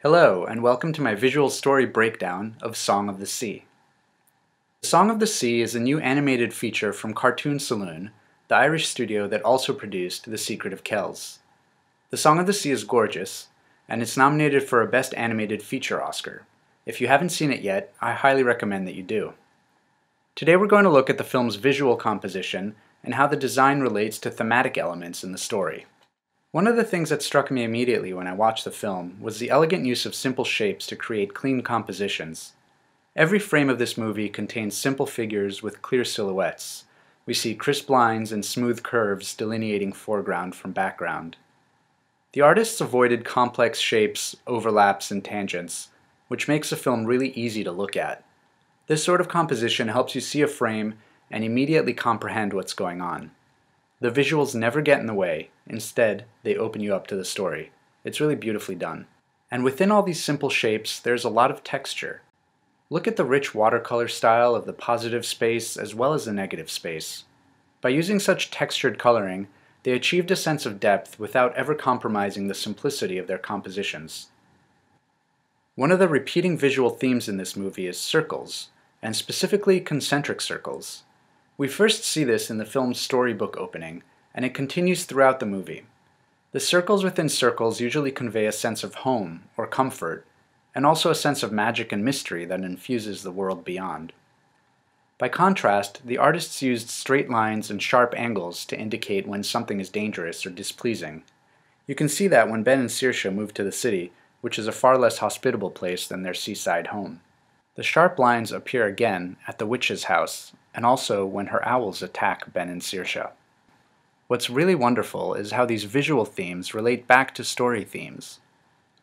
Hello, and welcome to my visual story breakdown of Song of the Sea. Song of the Sea is a new animated feature from Cartoon Saloon, the Irish studio that also produced The Secret of Kells. The Song of the Sea is gorgeous, and it's nominated for a Best Animated Feature Oscar. If you haven't seen it yet, I highly recommend that you do. Today we're going to look at the film's visual composition and how the design relates to thematic elements in the story. One of the things that struck me immediately when I watched the film was the elegant use of simple shapes to create clean compositions. Every frame of this movie contains simple figures with clear silhouettes. We see crisp lines and smooth curves delineating foreground from background. The artists avoided complex shapes, overlaps, and tangents, which makes the film really easy to look at. This sort of composition helps you see a frame and immediately comprehend what's going on. The visuals never get in the way. Instead, they open you up to the story. It's really beautifully done. And within all these simple shapes, there's a lot of texture. Look at the rich watercolor style of the positive space as well as the negative space. By using such textured coloring, they achieved a sense of depth without ever compromising the simplicity of their compositions. One of the repeating visual themes in this movie is circles, and specifically concentric circles. We first see this in the film's storybook opening, and it continues throughout the movie. The circles within circles usually convey a sense of home or comfort, and also a sense of magic and mystery that infuses the world beyond. By contrast, the artists used straight lines and sharp angles to indicate when something is dangerous or displeasing. You can see that when Ben and Saoirse move to the city, which is a far less hospitable place than their seaside home. The sharp lines appear again at the witch's house, and also when her owls attack Ben and Saoirse. What's really wonderful is how these visual themes relate back to story themes.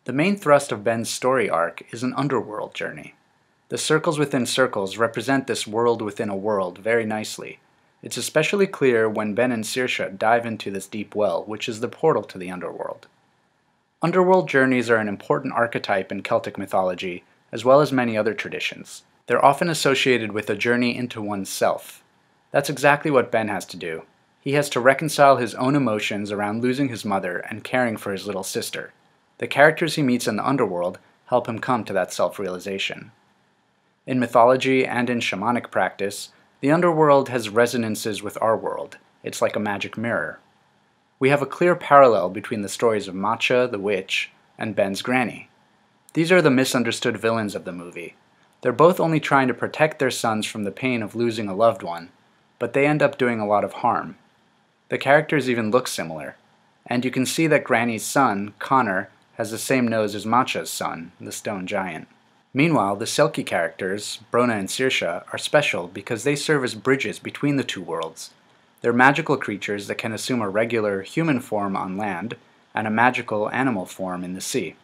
The main thrust of Ben's story arc is an underworld journey. The circles within circles represent this world within a world very nicely. It's especially clear when Ben and Saoirse dive into this deep well, which is the portal to the underworld. Underworld journeys are an important archetype in Celtic mythology, as well as many other traditions. They're often associated with a journey into one's self. That's exactly what Ben has to do. He has to reconcile his own emotions around losing his mother and caring for his little sister. The characters he meets in the underworld help him come to that self-realization. In mythology and in shamanic practice, the underworld has resonances with our world. It's like a magic mirror. We have a clear parallel between the stories of Matcha, the witch, and Ben's granny. These are the misunderstood villains of the movie. They're both only trying to protect their sons from the pain of losing a loved one, but they end up doing a lot of harm. The characters even look similar, and you can see that Granny's son, Connor, has the same nose as Matcha's son, the stone giant. Meanwhile, the Selkie characters, Brona and Saoirse, are special because they serve as bridges between the two worlds. They're magical creatures that can assume a regular human form on land and a magical animal form in the sea.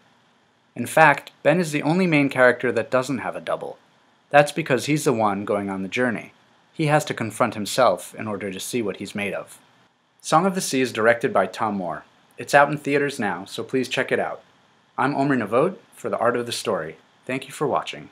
In fact, Ben is the only main character that doesn't have a double. That's because he's the one going on the journey. He has to confront himself in order to see what he's made of. Song of the Sea is directed by Tom Moore. It's out in theaters now, so please check it out. I'm Omri Navot for The Art of the Story. Thank you for watching.